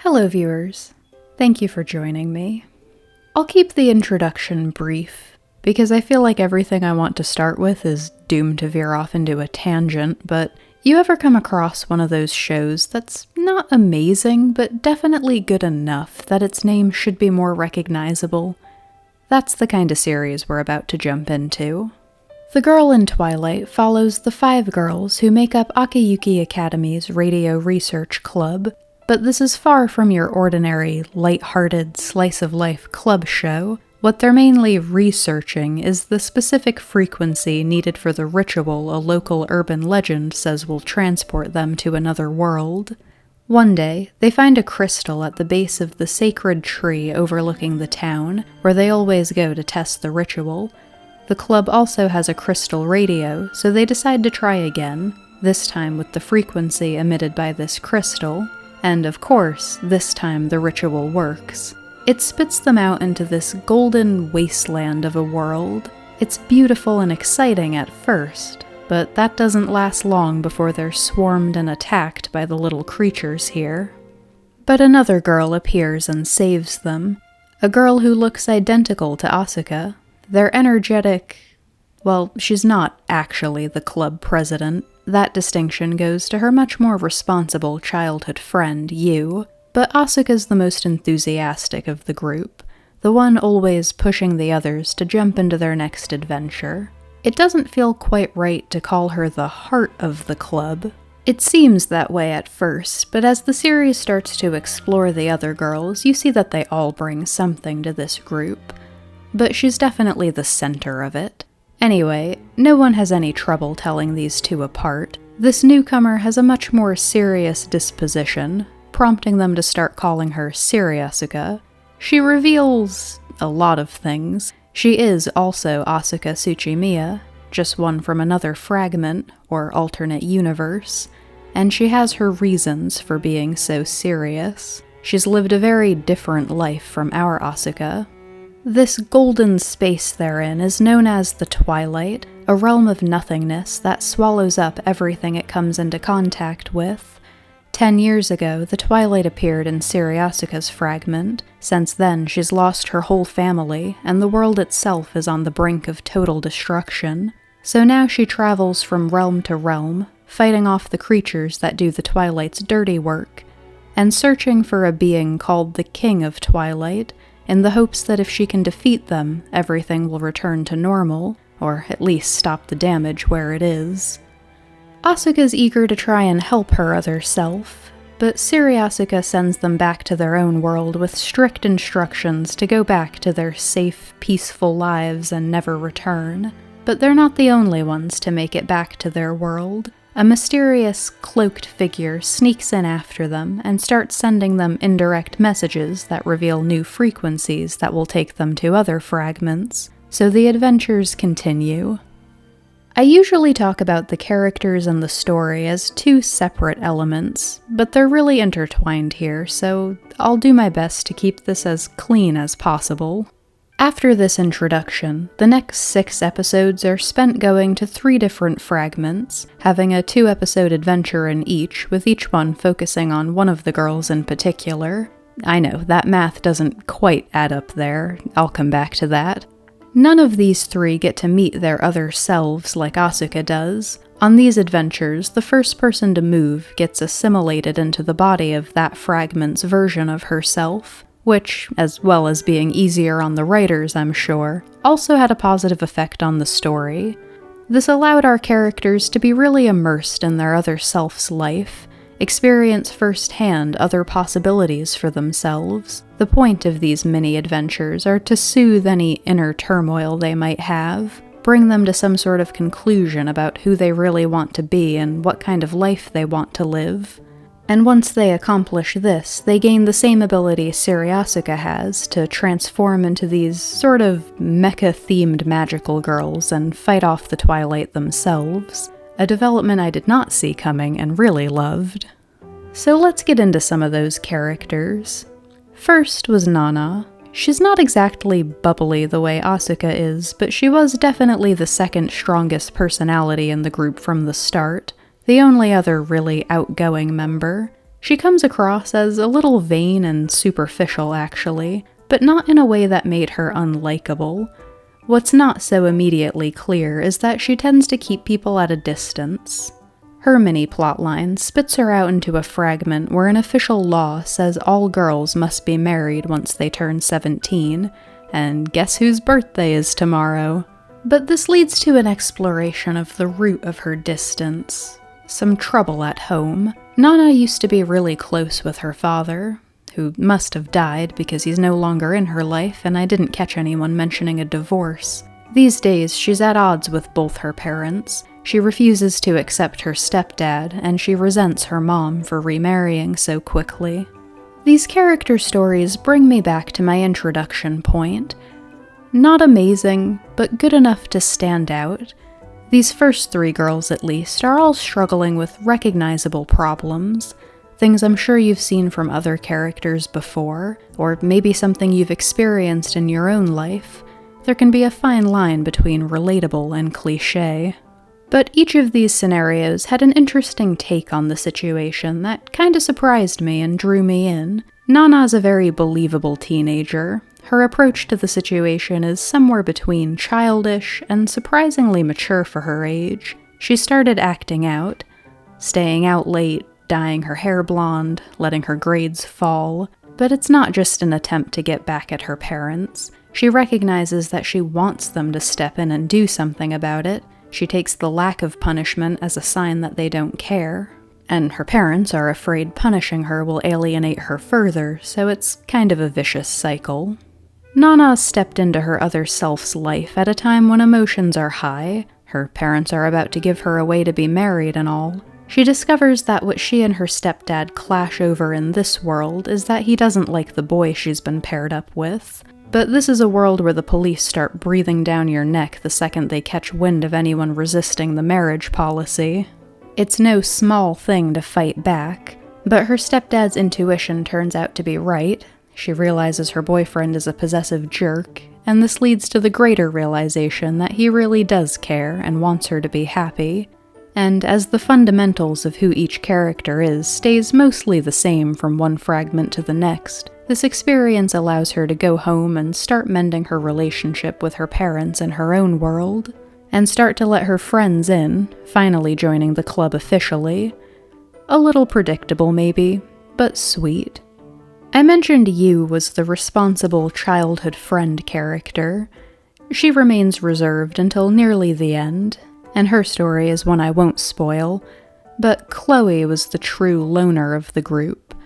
Hello viewers, thank you for joining me. I'll keep the introduction brief, because I feel like everything I want to start with is doomed to veer off into a tangent, but you ever come across one of those shows that's not amazing, but definitely good enough that its name should be more recognizable? That's the kind of series we're about to jump into. The Girl in Twilight follows the 5 girls who make up Akiyuki Academy's radio research club, but this is far from your ordinary, light-hearted, slice-of-life club show. What they're mainly researching is the specific frequency needed for the ritual a local urban legend says will transport them to another world. One day, they find a crystal at the base of the sacred tree overlooking the town, where they always go to test the ritual. The club also has a crystal radio, so they decide to try again, this time with the frequency emitted by this crystal. And of course, this time the ritual works. It spits them out into this golden wasteland of a world. It's beautiful and exciting at first, but that doesn't last long before they're swarmed and attacked by the little creatures here. But another girl appears and saves them. A girl who looks identical to Asuka. They're energetic. Well, she's not actually the club president. That distinction goes to her much more responsible childhood friend, Yu, but Asuka's the most enthusiastic of the group, the one always pushing the others to jump into their next adventure. It doesn't feel quite right to call her the heart of the club. It seems that way at first, but as the series starts to explore the other girls, you see that they all bring something to this group. But she's definitely the center of it. Anyway, no one has any trouble telling these two apart. This newcomer has a much more serious disposition, prompting them to start calling her Asuka. She reveals a lot of things. She is also Asuka Tsuchimiya, just one from another fragment, or alternate universe, and she has her reasons for being so serious. She's lived a very different life from our Asuka. This golden space they're in is known as the Twilight, a realm of nothingness that swallows up everything it comes into contact with. 10 years ago, the Twilight appeared in Asuka's fragment. Since then, she's lost her whole family, and the world itself is on the brink of total destruction. So now she travels from realm to realm, fighting off the creatures that do the Twilight's dirty work, and searching for a being called the King of Twilight, in the hopes that if she can defeat them, everything will return to normal, or at least stop the damage where it is. Asuka's eager to try and help her other self, but Asuka sends them back to their own world with strict instructions to go back to their safe, peaceful lives and never return. But they're not the only ones to make it back to their world. A mysterious, cloaked figure sneaks in after them and starts sending them indirect messages that reveal new frequencies that will take them to other fragments, so the adventures continue. I usually talk about the characters and the story as 2 separate elements, but they're really intertwined here, so I'll do my best to keep this as clean as possible. After this introduction, the next 6 episodes are spent going to 3 different fragments, having a 2-episode adventure in each, with each one focusing on one of the girls in particular. I know, that math doesn't quite add up there. I'll come back to that. None of these 3 get to meet their other selves like Asuka does. On these adventures, the first person to move gets assimilated into the body of that fragment's version of herself, which, as well as being easier on the writers, I'm sure, also had a positive effect on the story. This allowed our characters to be really immersed in their other self's life, experience firsthand other possibilities for themselves. The point of these mini-adventures are to soothe any inner turmoil they might have, bring them to some sort of conclusion about who they really want to be and what kind of life they want to live. And once they accomplish this, they gain the same ability Asuka has to transform into these sort of mecha-themed magical girls and fight off the Twilight themselves, a development I did not see coming and really loved. So let's get into some of those characters. First was Nana. She's not exactly bubbly the way Asuka is, but she was definitely the second strongest personality in the group from the start, the only other really outgoing member. She comes across as a little vain and superficial, actually, but not in a way that made her unlikable. What's not so immediately clear is that she tends to keep people at a distance. Her mini plotline spits her out into a fragment where an official law says all girls must be married once they turn 17, and guess whose birthday is tomorrow? But this leads to an exploration of the root of her distance. Some trouble at home. Nana used to be really close with her father, who must have died because he's no longer in her life, and I didn't catch anyone mentioning a divorce. These days, she's at odds with both her parents. She refuses to accept her stepdad, and she resents her mom for remarrying so quickly. These character stories bring me back to my introduction point. Not amazing, but good enough to stand out. These first 3 girls, at least, are all struggling with recognizable problems, things I'm sure you've seen from other characters before, or maybe something you've experienced in your own life. There can be a fine line between relatable and cliché. But each of these scenarios had an interesting take on the situation that kinda surprised me and drew me in. Nana's a very believable teenager. Her approach to the situation is somewhere between childish and surprisingly mature for her age. She started acting out, staying out late, dyeing her hair blonde, letting her grades fall. But it's not just an attempt to get back at her parents. She recognizes that she wants them to step in and do something about it. She takes the lack of punishment as a sign that they don't care. And her parents are afraid punishing her will alienate her further, so it's kind of a vicious cycle. Nana stepped into her other self's life at a time when emotions are high. Her parents are about to give her away to be married and all. She discovers that what she and her stepdad clash over in this world is that he doesn't like the boy she's been paired up with. But this is a world where the police start breathing down your neck the second they catch wind of anyone resisting the marriage policy. It's no small thing to fight back, but her stepdad's intuition turns out to be right. She realizes her boyfriend is a possessive jerk, and this leads to the greater realization that he really does care and wants her to be happy. And as the fundamentals of who each character is stays mostly the same from one fragment to the next, this experience allows her to go home and start mending her relationship with her parents in her own world, and start to let her friends in, finally joining the club officially. A little predictable maybe, but sweet. I mentioned Yu was the responsible childhood friend character. She remains reserved until nearly the end, and her story is one I won't spoil, but Chloe was the true loner of the group.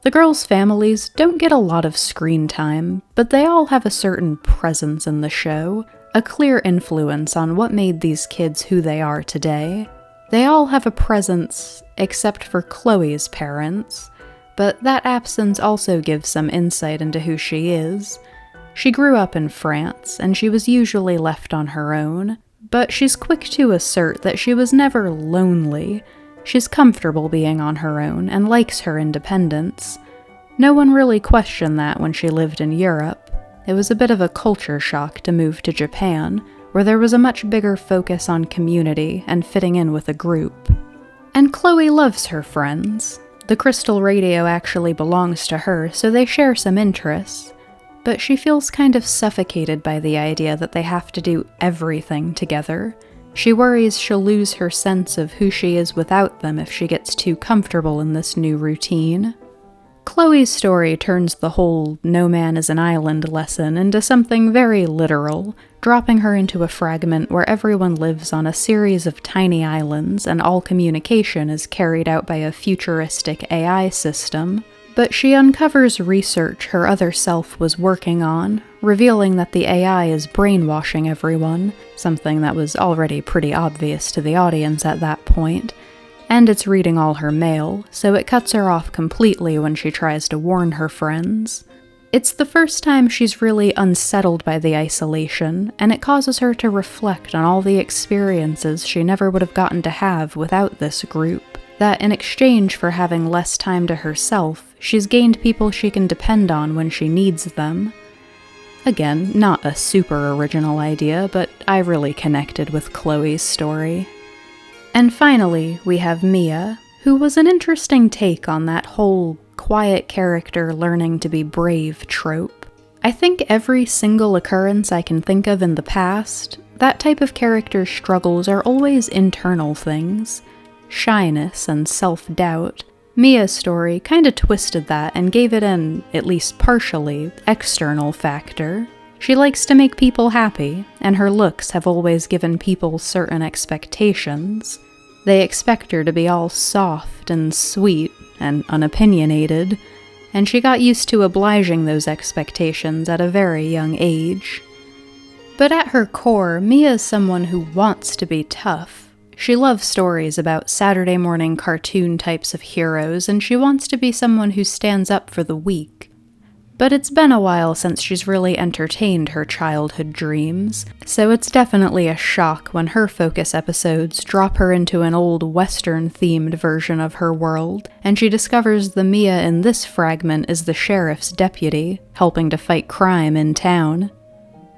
The girls' families don't get a lot of screen time, but they all have a certain presence in the show, a clear influence on what made these kids who they are today. They all have a presence, except for Chloe's parents, but that absence also gives some insight into who she is. She grew up in France, and she was usually left on her own, but she's quick to assert that she was never lonely. She's comfortable being on her own and likes her independence. No one really questioned that when she lived in Europe. It was a bit of a culture shock to move to Japan, where there was a much bigger focus on community and fitting in with a group. And Chloe loves her friends. The crystal radio actually belongs to her, so they share some interests, but she feels kind of suffocated by the idea that they have to do everything together. She worries she'll lose her sense of who she is without them if she gets too comfortable in this new routine. Chloe's story turns the whole no man is an island lesson into something very literal, dropping her into a fragment where everyone lives on a series of tiny islands and all communication is carried out by a futuristic AI system. But she uncovers research her other self was working on, revealing that the AI is brainwashing everyone, something that was already pretty obvious to the audience at that point. And it's reading all her mail, so it cuts her off completely when she tries to warn her friends. It's the first time she's really unsettled by the isolation, and it causes her to reflect on all the experiences she never would have gotten to have without this group. That in exchange for having less time to herself, she's gained people she can depend on when she needs them. Again, not a super original idea, but I really connected with Chloe's story. And finally, we have Mia, who was an interesting take on that whole quiet character learning to be brave trope. I think every single occurrence I can think of in the past, that type of character's struggles are always internal things. Shyness and self-doubt. Mia's story kinda twisted that and gave it an, at least partially, external factor. She likes to make people happy, and her looks have always given people certain expectations. They expect her to be all soft and sweet and unopinionated, and she got used to obliging those expectations at a very young age. But at her core, Mia is someone who wants to be tough. She loves stories about Saturday morning cartoon types of heroes, and she wants to be someone who stands up for the weak. But it's been a while since she's really entertained her childhood dreams, so it's definitely a shock when her focus episodes drop her into an old Western-themed version of her world, and she discovers the Mia in this fragment is the sheriff's deputy, helping to fight crime in town.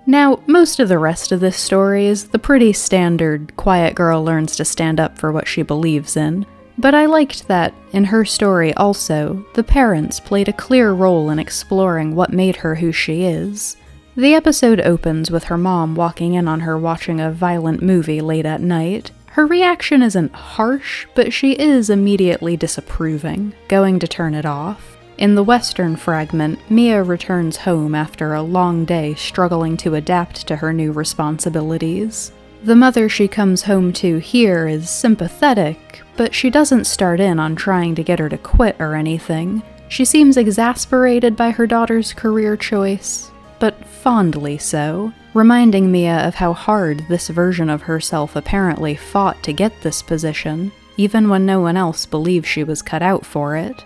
Now, most of the rest of this story is the pretty standard quiet girl learns to stand up for what she believes in, but I liked that, in her story also, the parents played a clear role in exploring what made her who she is. The episode opens with her mom walking in on her watching a violent movie late at night. Her reaction isn't harsh, but she is immediately disapproving, going to turn it off. In the Western fragment, Mia returns home after a long day struggling to adapt to her new responsibilities. The mother she comes home to here is sympathetic, but she doesn't start in on trying to get her to quit or anything. She seems exasperated by her daughter's career choice, but fondly so, reminding Mia of how hard this version of herself apparently fought to get this position, even when no one else believed she was cut out for it.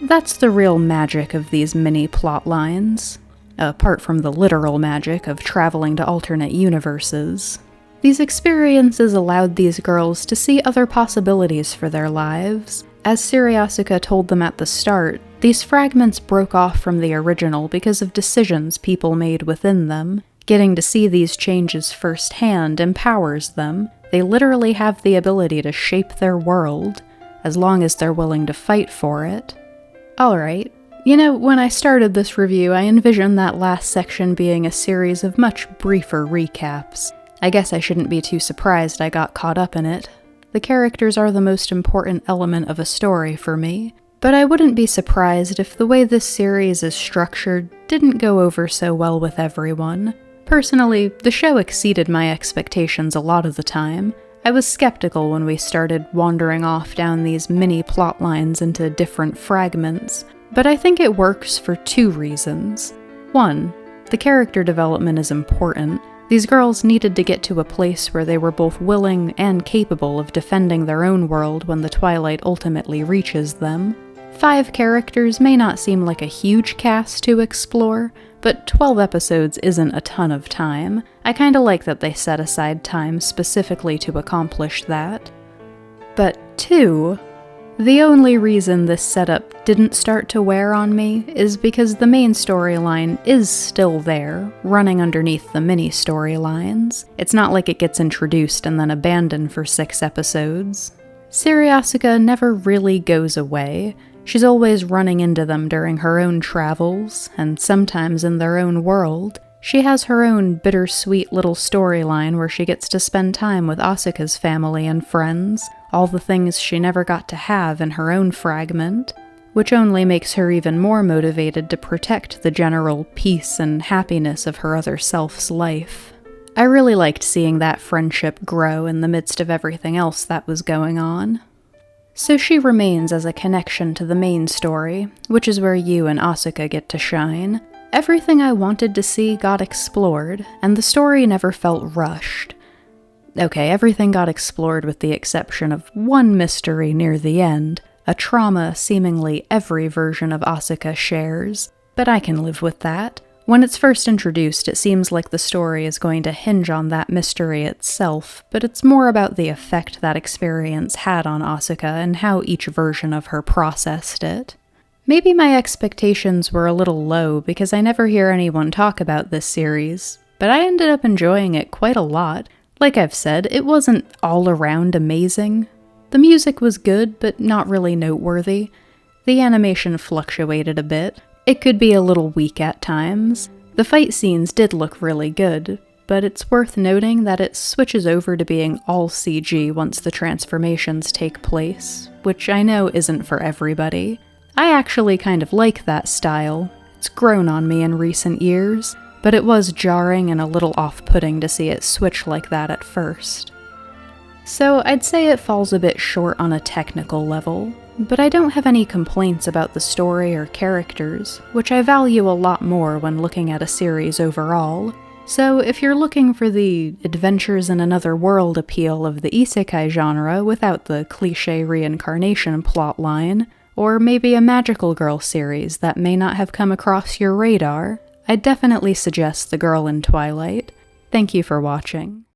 That's the real magic of these mini plot lines, apart from the literal magic of traveling to alternate universes. These experiences allowed these girls to see other possibilities for their lives. As Siriasuka told them at the start, these fragments broke off from the original because of decisions people made within them. Getting to see these changes firsthand empowers them. They literally have the ability to shape their world, as long as they're willing to fight for it. Alright, when I started this review, I envisioned that last section being a series of much briefer recaps. I guess I shouldn't be too surprised I got caught up in it. The characters are the most important element of a story for me, but I wouldn't be surprised if the way this series is structured didn't go over so well with everyone. Personally, the show exceeded my expectations a lot of the time. I was skeptical when we started wandering off down these mini plot lines into different fragments, but I think it works for two reasons. One, the character development is important. These girls needed to get to a place where they were both willing and capable of defending their own world when the Twilight ultimately reaches them. 5 characters may not seem like a huge cast to explore, but 12 episodes isn't a ton of time. I kinda like that they set aside time specifically to accomplish that. But 2, the only reason this setup didn't start to wear on me is because the main storyline is still there, running underneath the mini storylines. It's not like it gets introduced and then abandoned for 6 episodes. Siriasuka never really goes away. She's always running into them during her own travels, and sometimes in their own world. She has her own bittersweet little storyline where she gets to spend time with Asuka's family and friends, all the things she never got to have in her own fragment, which only makes her even more motivated to protect the general peace and happiness of her other self's life. I really liked seeing that friendship grow in the midst of everything else that was going on. So she remains as a connection to the main story, which is where you and Asuka get to shine. Everything I wanted to see got explored, and the story never felt rushed. Okay, everything got explored with the exception of one mystery near the end, a trauma seemingly every version of Asuka shares, but I can live with that. When it's first introduced, it seems like the story is going to hinge on that mystery itself, but it's more about the effect that experience had on Asuka and how each version of her processed it. Maybe my expectations were a little low because I never hear anyone talk about this series, but I ended up enjoying it quite a lot. Like I've said, it wasn't all around amazing, The music was good, but not really noteworthy. The animation fluctuated a bit. It could be a little weak at times. The fight scenes did look really good, but it's worth noting that it switches over to being all CG once the transformations take place, which I know isn't for everybody. I actually kind of like that style. It's grown on me in recent years, but it was jarring and a little off-putting to see it switch like that at first. So I'd say it falls a bit short on a technical level, but I don't have any complaints about the story or characters, which I value a lot more when looking at a series overall. So if you're looking for the adventures in another world appeal of the isekai genre without the cliché reincarnation plotline, or maybe a magical girl series that may not have come across your radar, I'd definitely suggest The Girl in Twilight. Thank you for watching.